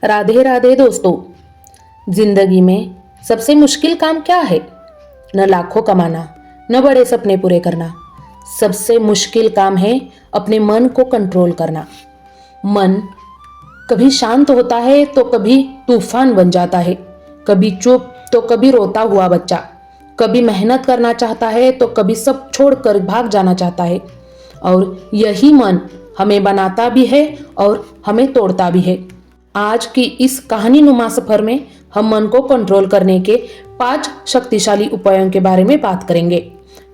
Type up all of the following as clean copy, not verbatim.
राधे राधे दोस्तों। जिंदगी में सबसे मुश्किल काम क्या है? न लाखों कमाना, न बड़े सपने पूरे करना। सबसे मुश्किल काम है अपने मन को कंट्रोल करना। मन कभी शांत होता है तो कभी तूफान बन जाता है, कभी चुप तो कभी रोता हुआ बच्चा, कभी मेहनत करना चाहता है तो कभी सब छोड़कर भाग जाना चाहता है। और यही मन हमें बनाता भी है और हमें तोड़ता भी है। आज की इस कहानी नुमा सफर में हम मन को कंट्रोल करने के 5 शक्तिशाली उपायों के बारे में बात करेंगे,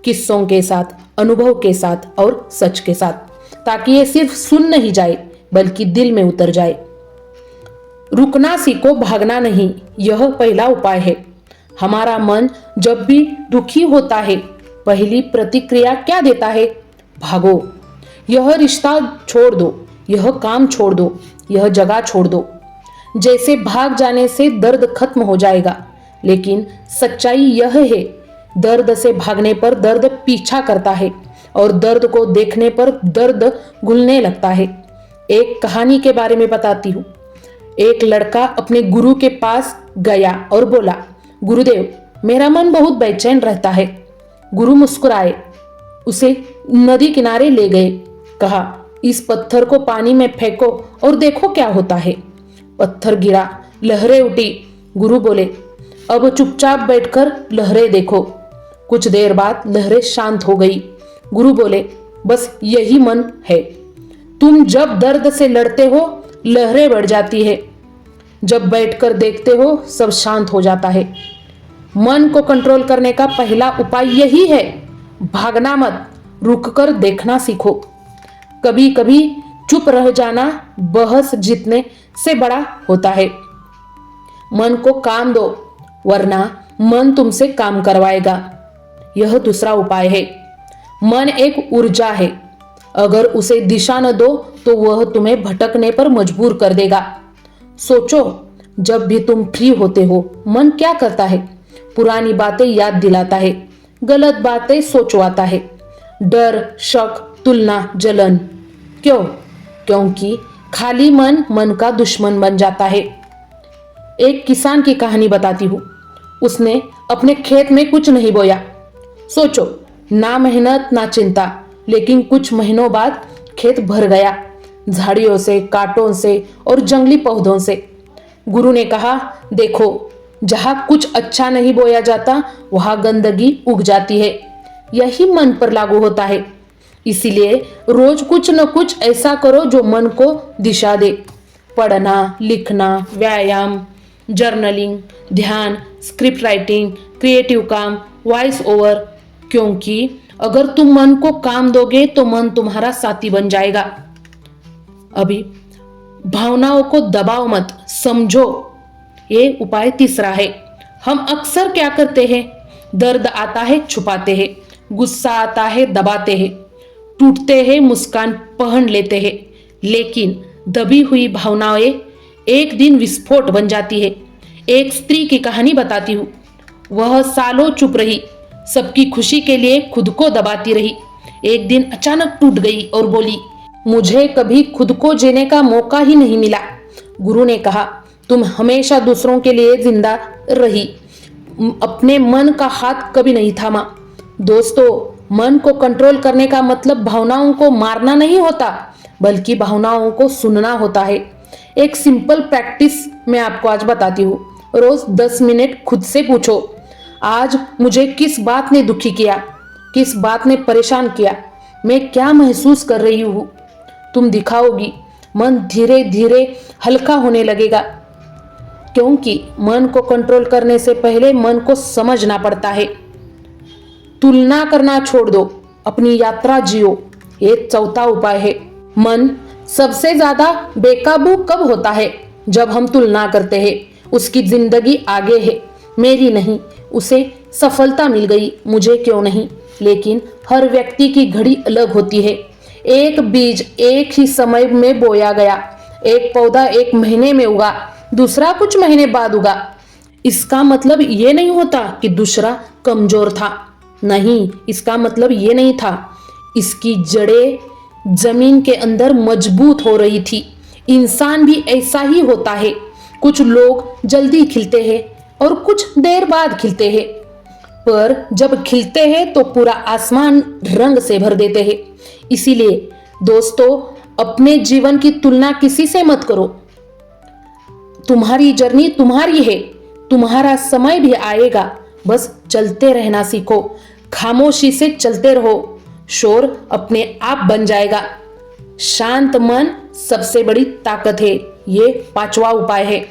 किस्सों के साथ, अनुभव के साथ और सच के साथ, ताकि ये सिर्फ सुन नहीं जाए बल्कि दिल में उतर जाए। रुकना सीखो, भागना नहीं, यह पहला उपाय है। हमारा मन जब भी दुखी होता है, पहली प्रतिक्रिया क्या देता है? भागो, यह रिश्ता छोड़ दो, यह काम छोड़ दो, यह जगह छोड़ दो। जैसे भाग जाने से दर्द खत्म हो जाएगा, लेकिन सच्चाई यह है, दर्द से भागने पर दर्द पीछा करता है और दर्द को देखने पर दर्द घुलने लगता है। एक कहानी के बारे में बताती हूँ। एक लड़का अपने गुरु के पास गया और बोला, गुरुदेव, मेरा मन बहुत बेचैन रहता है। गुरु मुस्कुराए, उसे नदी किनारे ले गए। कहा, इस पत्थर को पानी में फेंको और देखो क्या होता है। पत्थर गिरा, लहरें उठी। गुरु बोले, अब चुपचाप बैठकर लहरें देखो। कुछ देर बाद लहरें शांत हो गई। गुरु बोले, बस यही मन है। तुम जब दर्द से लड़ते हो, लहरें बढ़ जाती है। जब बैठकर देखते हो, सब शांत हो जाता है। मन को कंट्रोल करने का पहला उपाय यही है, भागना मत, रुककर देखना सीखो। कभी कभी चुप रह जाना बहस जीतने से बड़ा होता है। मन को काम दो, वरना मन तुमसे काम करवाएगा। यह दूसरा उपाय है। मन एक ऊर्जा है, अगर उसे दिशा न दो तो वह तुम्हें भटकने पर मजबूर कर देगा। सोचो, जब भी तुम फ्री होते हो, मन क्या करता है? पुरानी बातें याद दिलाता है, गलत बातें सोचवाता है, डर, शक, तुलना, जलन। क्यों? क्योंकि खाली मन मन का दुश्मन बन जाता है। एक किसान की कहानी बताती हूँ। उसने अपने खेत में कुछ नहीं बोया। सोचो, ना मेहनत ना चिंता, लेकिन कुछ महीनों बाद खेत भर गया, झाड़ियों से, कांटों से और जंगली पौधों से। गुरु ने कहा, देखो, जहां कुछ अच्छा नहीं बोया जाता वहां गंदगी उग जाती है। यही मन पर लागू होता है। इसीलिए रोज कुछ न कुछ ऐसा करो जो मन को दिशा दे। पढ़ना, लिखना, व्यायाम, जर्नलिंग, ध्यान, स्क्रिप्ट राइटिंग, क्रिएटिव काम, वॉइस ओवर। क्योंकि अगर तुम मन को काम दोगे तो मन तुम्हारा साथी बन जाएगा। अभी भावनाओं को दबाओ मत, समझो। ये उपाय तीसरा है। हम अक्सर क्या करते हैं? दर्द आता है, छुपाते हैं, गुस्सा आता है, दबाते हैं, टूटते हैं, मुस्कान पहन लेते हैं। लेकिन दबी हुई भावनाएं एक दिन विस्फोट बन जाती है। एक स्त्री की कहानी बताती हूँ। वह सालों चुप रही, सबकी खुशी के लिए खुद को दबाती रही। एक दिन अचानक टूट गई और बोली, मुझे कभी खुद को जीने का मौका ही नहीं मिला। गुरु ने कहा, तुम हमेशा दूसरों के लिए जिंदा रही, अपने मन का हाथ कभी नहीं थामा। दोस्तों, मन को कंट्रोल करने का मतलब भावनाओं को मारना नहीं होता, बल्कि भावनाओं को सुनना होता है। एक सिंपल प्रैक्टिस मैं आपको आज बताती हूँ। रोज 10 मिनट खुद से पूछो, आज मुझे किस बात ने दुखी किया, किस बात ने परेशान किया, मैं क्या महसूस कर रही हूँ। तुम दिखाओगी, मन धीरे धीरे हल्का होने लगेगा। क्योंकि मन को कंट्रोल करने से पहले मन को समझना पड़ता है। तुलना करना छोड़ दो, अपनी यात्रा जियो। ये चौथा उपाय है। मन सबसे ज्यादा बेकाबू कब होता है? जब हम तुलना करते हैं, उसकी जिंदगी आगे है, मेरी नहीं, उसे सफलता मिल गई, मुझे क्यों नहीं। लेकिन हर व्यक्ति की घड़ी अलग होती है। एक बीज एक ही समय में बोया गया, एक पौधा 1 महीने में उगा, दूसरा कुछ महीने बाद उगा। इसका मतलब ये नहीं होता कि दूसरा कमजोर था। नहीं, इसका मतलब ये नहीं था, इसकी जड़ें जमीन के अंदर मजबूत हो रही थी। इंसान भी ऐसा ही होता है। कुछ लोग जल्दी खिलते हैं और कुछ देर बाद खिलते हैं, पर जब खिलते हैं तो पूरा आसमान रंग से भर देते हैं। इसीलिए दोस्तों, अपने जीवन की तुलना किसी से मत करो। तुम्हारी जर्नी तुम्हारी है, तुम्हारा समय भी आएगा, बस चलते रहना सीखो। खामोशी से चलते रहो, शोर अपने आप बन जाएगा। शांत मन सबसे बड़ी ताकत है, ये 5वां उपाय है।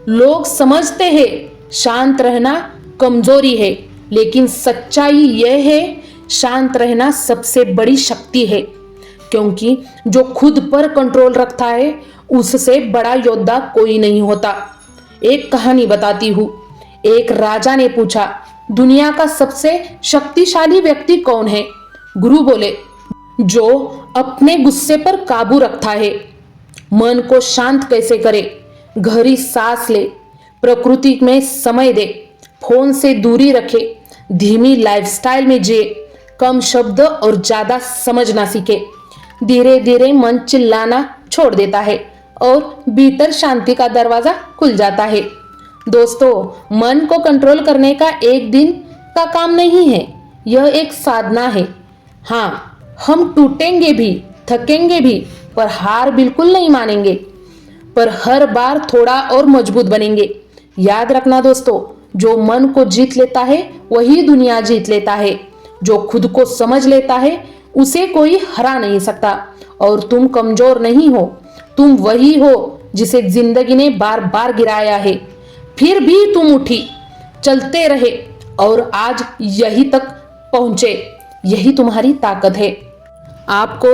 लोग समझते हैं शांत रहना कमजोरी है, लेकिन सच्चाई यह है शांत रहना सबसे बड़ी शक्ति है, क्योंकि जो खुद पर कंट्रोल रखता है उससे बड़ा योद्धा कोई नहीं होता। एक कहानी बताती हूँ। एक राजा ने पूछा, दुनिया का सबसे शक्तिशाली व्यक्ति कौन है? गुरु बोले, जो अपने गुस्से पर काबू रखता है। मन को शांत कैसे करे? गहरी सांस ले, प्रकृति में समय दे, फोन से दूरी रखे, धीमी लाइफस्टाइल में जिए, कम शब्द और ज्यादा समझना सीखे। धीरे धीरे मन चिल्लाना छोड़ देता है और भीतर शांति का दरवाजा खुल जाता है। दोस्तों, मन को कंट्रोल करने का एक दिन का काम नहीं है, यह एक साधना है। हाँ, हम टूटेंगे भी, थकेंगे भी, पर हार बिल्कुल नहीं मानेंगे, पर हर बार थोड़ा और मजबूत बनेंगे। याद रखना दोस्तों, जो मन को जीत लेता है वही दुनिया जीत लेता है। जो खुद को समझ लेता है उसे कोई हरा नहीं सकता। और तुम कमजोर नहीं हो, तुम वही हो जिसे जिंदगी ने बार बार गिराया है, फिर भी तुम उठी, चलते रहे और आज यही तक पहुंचे। यही तुम्हारी ताकत है। आपको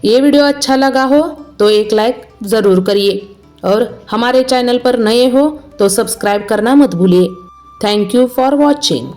ये वीडियो अच्छा लगा हो तो एक लाइक जरूर करिए और हमारे चैनल पर नए हो तो सब्सक्राइब करना मत भूलिए। Thank you for watching.